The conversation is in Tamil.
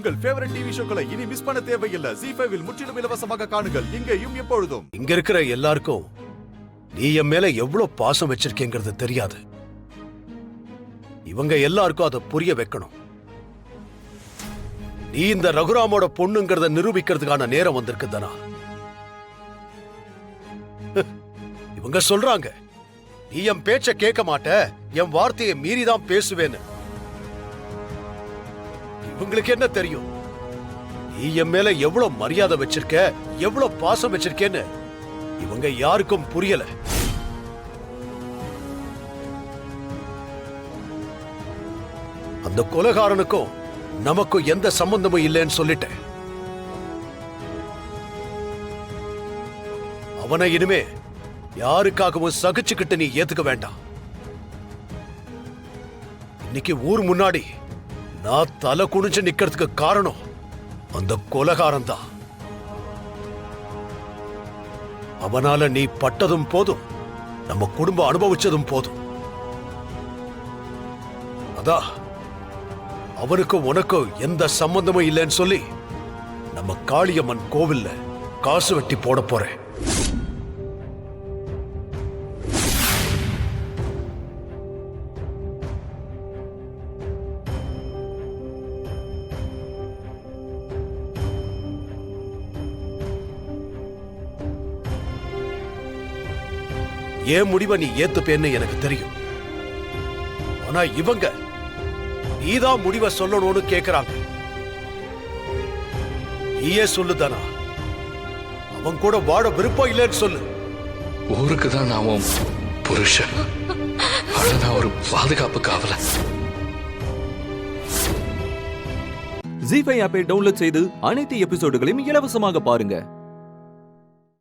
உங்கள் ஃபேவரட் டிவி ஷோக்களை இனி மிஸ் பண்ண தேவையில்லை. ZEE5 இல் முற்றிலும் இலவசமாக காணுங்கள். இங்கேயும் எப்பொழுதும். இங்க இருக்கிற எல்லாருக்கும் நீ என் மேல எவ்வளவு பாசம் வச்சிருக்கேங்கிறது தெரியாது. இவங்க எல்லாருக்கும் அதை புரிய வைக்கணும். நீ இந்த ரகுராமோட பொண்ணுங்கிறத நிரூபிக்கிறதுக்கான நேரம் வந்திருக்கு தானா. இவங்க சொல்றாங்க நீ என் பேச்ச கேட்க மாட்ட, என் வார்த்தையை மீறிதான் பேசுவேன்னு. இவங்களுக்கு என்ன தெரியும் நீ என் மேல எவ்வளவு மரியாதை வச்சிருக்க, எவ்வளவு பாசம் வச்சிருக்கேன்னு இவங்க யாருக்கும் புரியல. அந்த கொலைகாரனுக்கும் நமக்கும் எந்த சம்பந்தமும் இல்லைன்னு சொல்லிட்டேன். அவனை இனிமே யாருக்காகவும் சகிச்சுக்கிட்டு நீ ஏத்துக்க வேண்டாம். இன்னைக்கு ஊர் முன்னாடி நான் தலை குனிஞ்சு நிக்கிறதுக்கு காரணம் அந்த கொலைகாரன் தான். அவனால நீ பட்டதும் போதும், நம்ம குடும்பம் அனுபவிச்சதும் போதும். அதான் அவனுக்கும் உனக்கும் எந்த சம்பந்தமும் இல்லைன்னு சொல்லி நம்ம காளியம்மன் கோவில்ல காசு வெட்டி போட போறேன். ஏன் முடிவை நீ ஏத்துப்பேன்னு எனக்கு தெரியும். ஆனா இவங்க நீதான் முடிவை சொல்லணும்னு கேக்குறாங்க. நீயே சொல்லுதானா, அவன் கூட வாழ விருப்பம் இல்லைன்னு சொல்லு. ஊருக்கு தான் நான் புருஷன், ஆனா நான் ஒரு பாதுகாப்பு காவல. ZEE5 ஆப்பை டவுன்லோட் செய்து அனைத்து எபிசோடுகளையும் இலவசமாக பாருங்க.